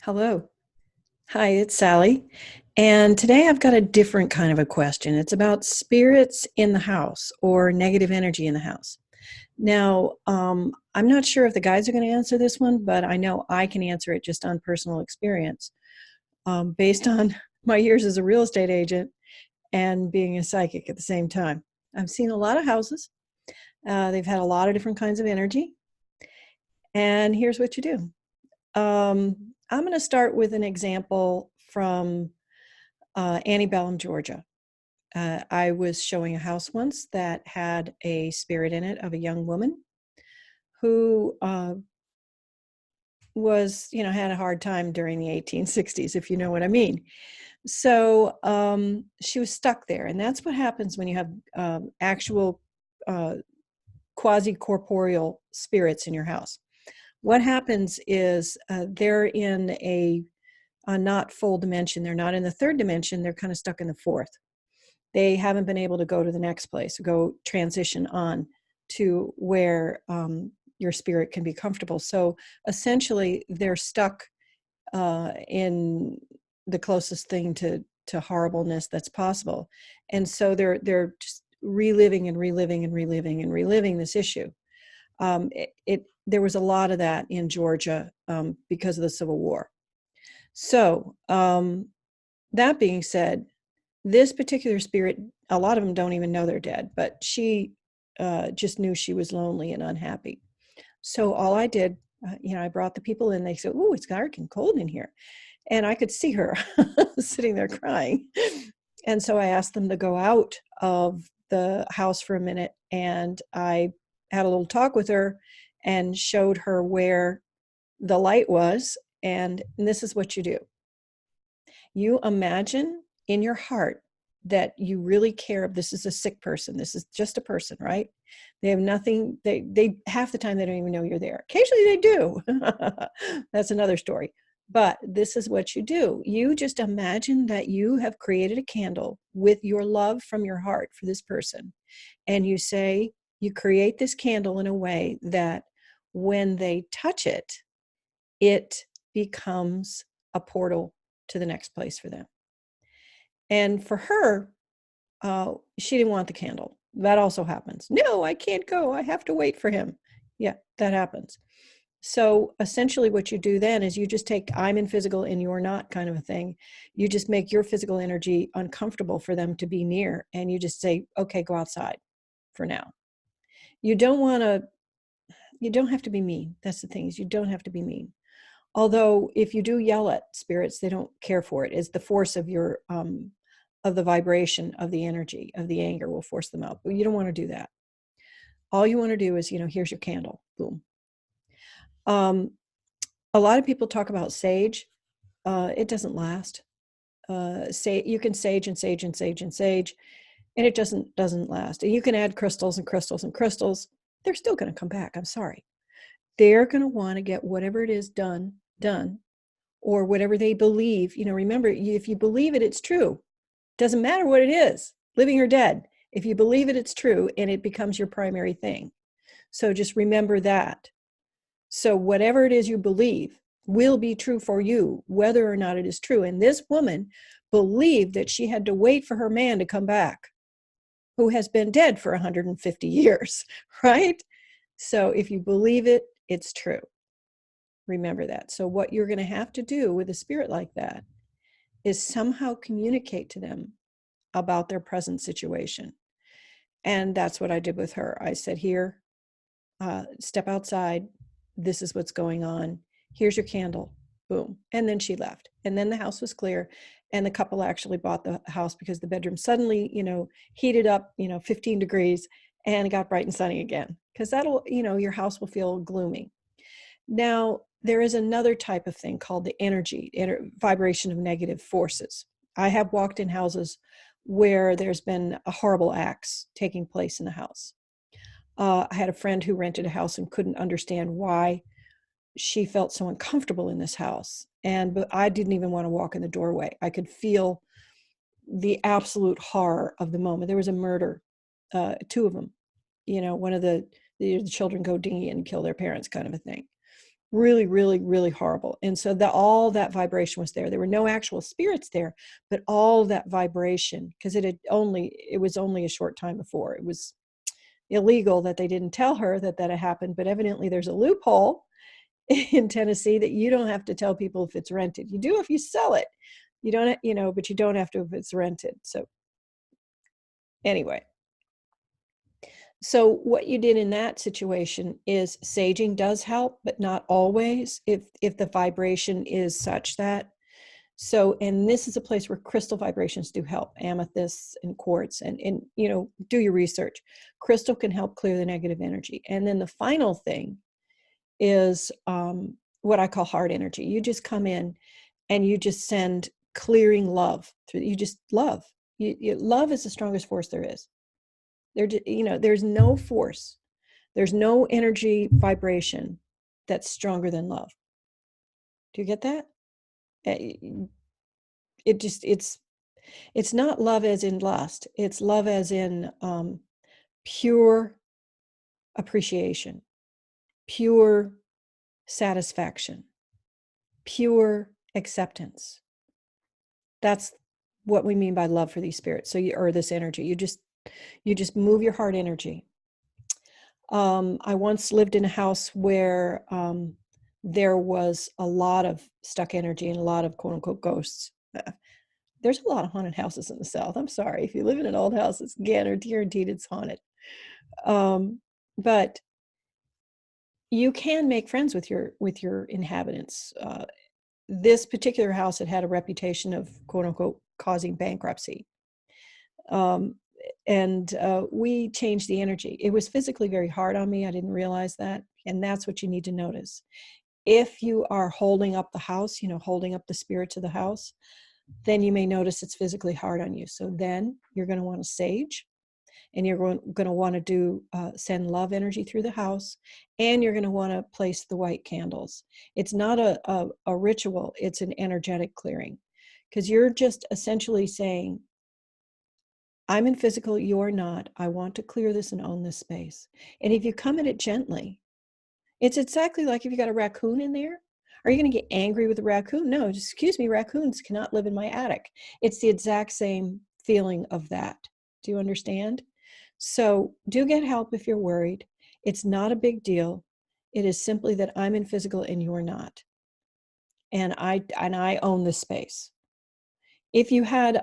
Hello. Hi, it's Sally. And today I've got a different kind of a question. It's about spirits in the house or negative energy in the house. Now, I'm not sure if the guys are going to answer this one, but I know I can answer it just on personal experience, based on my years as a real estate agent and being a psychic at the same time. I've seen a lot of houses. They've had a lot of different kinds of energy. And here's what you do. I'm going to start with an example from Antebellum, Georgia. I was showing a house once that had a spirit in it of a young woman who had a hard time during the 1860s, if you know what I mean. So she was stuck there. And that's what happens when you have actual uh, quasi corporeal spirits in your house. What happens is they're in a not full dimension. They're not in the third dimension. They're kind of stuck in the fourth. They haven't been able to go to the next place, go transition on to where your spirit can be comfortable. So essentially, they're stuck in the closest thing to horribleness that's possible, and so they're just reliving and reliving and reliving and reliving this issue. There was a lot of that in Georgia because of the Civil War. So that being said, this particular spirit, a lot of them don't even know they're dead, but she just knew she was lonely and unhappy. So all I did, I brought the people in. They said, "Oh, it's dark and cold in here," and I could see her sitting there crying. And so I asked them to go out of the house for a minute, and I had a little talk with her and showed her where the light was. And this is what you do. You imagine in your heart that you really care if this is a sick person. This is just a person, right? They have nothing, they half the time they don't even know you're there. Occasionally they do. That's another story. But this is what you do. You just imagine that you have created a candle with your love from your heart for this person. And you say, you create this candle in a way that when they touch it, it becomes a portal to the next place for them. And for her, she didn't want the candle. That also happens. No, I can't go. I have to wait for him. Yeah, that happens. So essentially, what you do then is you just take I'm in physical and you're not kind of a thing. You just make your physical energy uncomfortable for them to be near. And you just say, okay, go outside for now. You don't want to, you don't have to be mean. That's the thing, is you don't have to be mean. Although if you do yell at spirits, they don't care for it. It's the force of your of the vibration of the energy of the anger will force them out. But you don't want to do that. All you want to do is, here's your candle. Boom. Um, a lot of people talk about sage. It doesn't last. Say you can sage and sage and sage and sage, and it doesn't last. And you can add crystals and crystals and crystals. They're still going to come back. I'm sorry. They're going to want to get whatever it is done, or whatever they believe. Remember, if you believe it, it's true. Doesn't matter what it is, living or dead. If you believe it, it's true, and it becomes your primary thing. So just remember that. So whatever it is you believe will be true for you, whether or not it is true. And this woman believed that she had to wait for her man to come back, who has been dead for 150 years, right? So if you believe it, it's true. Remember that. So what you're going to have to do with a spirit like that is somehow communicate to them about their present situation. And that's what I did with her. I said, here, step outside. This is what's going on. Here's your candle. Boom. And then she left. And then the house was clear. And the couple actually bought the house because the bedroom suddenly, heated up, 15 degrees, and it got bright and sunny again. Because that'll, your house will feel gloomy. Now, there is another type of thing called the vibration of negative forces. I have walked in houses where there's been a horrible acts taking place in the house. I had a friend who rented a house and couldn't understand why she felt so uncomfortable in this house. But I didn't even want to walk in the doorway. I could feel the absolute horror of the moment. There was a murder, two of them. One of the children go dinghy and kill their parents, kind of a thing. Really, really, really horrible. And so all that vibration was there. There were no actual spirits there, but all that vibration, because it was only a short time before. It was illegal that they didn't tell her that had happened, but evidently there's a loophole in Tennessee that you don't have to tell people if it's rented. You do if you sell it. You don't, but you don't have to if it's rented. So anyway, so what you did in that situation is saging does help, but not always if the vibration is such that. So, and this is a place where crystal vibrations do help, amethysts and quartz, and do your research. Crystal can help clear the negative energy. And then the final thing is what I call heart energy. You just come in and you just send clearing love through. You just love. Love is the strongest force there is. There's no force, there's no energy vibration that's stronger than love. Do you get that? It's not love as in lust. It's love as in pure appreciation, pure satisfaction, pure acceptance. That's what we mean by love for these spirits. Or this energy. You just move your heart energy. I once lived in a house where there was a lot of stuck energy and a lot of quote unquote ghosts. There's a lot of haunted houses in the South. I'm sorry. If you live in an old house, it's guaranteed it's haunted. But you can make friends with your inhabitants. This particular house had a reputation of quote unquote causing bankruptcy. And we changed the energy. It was physically very hard on me. I didn't realize that. And that's what you need to notice. If you are holding up the house, holding up the spirits of the house, then you may notice it's physically hard on you. So then you're going to want to sage, and you're going to want to send love energy through the house, and you're going to want to place the white candles. It's not a ritual. It's an energetic clearing, because you're just essentially saying, I'm in physical, you're not. I want to clear this and own this space. And if you come at it gently, it's exactly like if you got a raccoon in there. Are you going to get angry with the raccoon? No, just excuse me, raccoons cannot live in my attic. It's the exact same feeling of that. Do you understand? So do get help if you're worried. It's not a big deal. It is simply that I'm in physical and you're not. And I own this space. If you had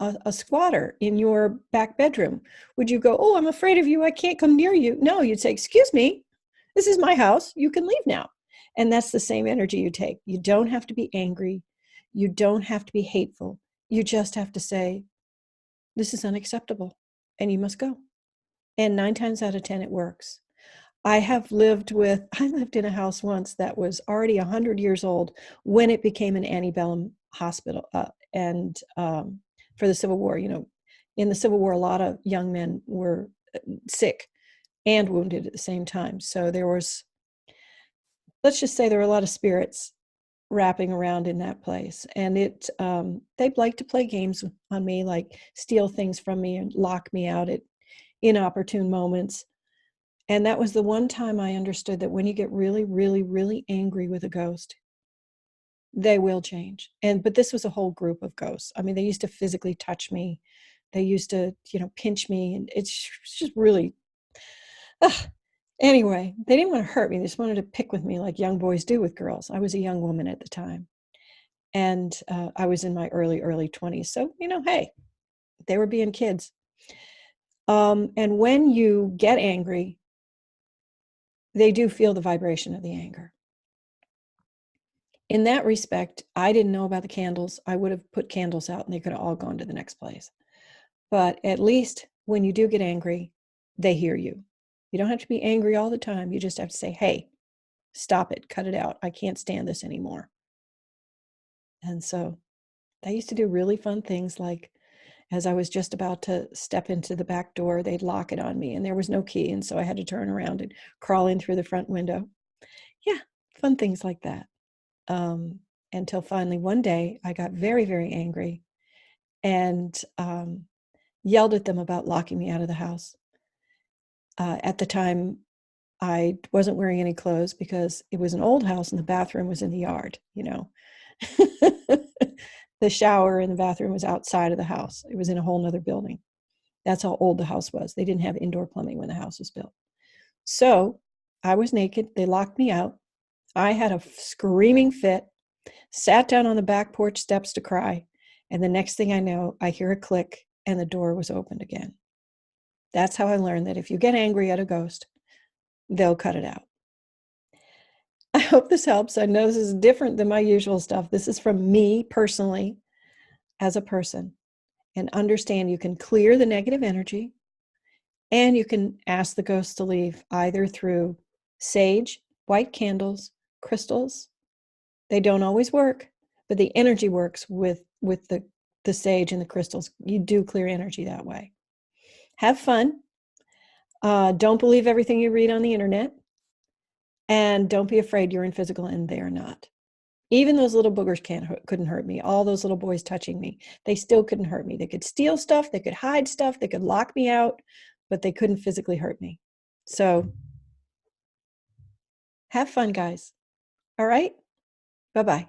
a squatter in your back bedroom, would you go, oh, I'm afraid of you, I can't come near you? No, you'd say, excuse me, this is my house, you can leave now. And that's the same energy you take. You don't have to be angry. You don't have to be hateful. You just have to say, this is unacceptable, and you must go. And 9 times out of 10, it works. I lived in a house once that was already 100 years old when it became an antebellum hospital. And for the Civil War, in the Civil War, a lot of young men were sick and wounded at the same time. So let's just say there were a lot of spirits wrapping around in that place. And they'd like to play games on me, like steal things from me and lock me out at inopportune moments. And that was the one time I understood that when you get really, really, really angry with a ghost, they will change. But this was a whole group of ghosts. I mean, they used to physically touch me. They used to, pinch me. And it's just really, anyway, they didn't want to hurt me. They just wanted to pick with me like young boys do with girls. I was a young woman at the time. And I was in my early 20s. So, hey, they were being kids. And when you get angry, they do feel the vibration of the anger. In that respect, I didn't know about the candles. I would have put candles out and they could have all gone to the next place. But at least when you do get angry, they hear you. You don't have to be angry all the time. You just have to say, hey, stop it, cut it out. I can't stand this anymore. And so they used to do really fun things, like as I was just about to step into the back door, they'd lock it on me and there was no key. And so I had to turn around and crawl in through the front window. Yeah, fun things like that. Until finally one day I got very, very angry and yelled at them about locking me out of the house. At the time, I wasn't wearing any clothes because it was an old house and the bathroom was in the yard, you know. The shower and the bathroom was outside of the house. It was in a whole nother building. That's how old the house was. They didn't have indoor plumbing when the house was built. So I was naked. They locked me out. I had a screaming fit, sat down on the back porch steps to cry. And the next thing I know, I hear a click and the door was opened again. That's how I learned that if you get angry at a ghost, they'll cut it out. I hope this helps. I know this is different than my usual stuff. This is from me personally as a person. And understand you can clear the negative energy and you can ask the ghosts to leave either through sage, white candles, crystals. They don't always work, but the energy works with the sage and the crystals. You do clear energy that way. Have fun. Don't believe everything you read on the internet. And don't be afraid you're in physical and they're not. Even those little boogers couldn't hurt me. All those little boys touching me, they still couldn't hurt me. They could steal stuff, they could hide stuff, they could lock me out, but they couldn't physically hurt me. So have fun, guys. All right? Bye-bye.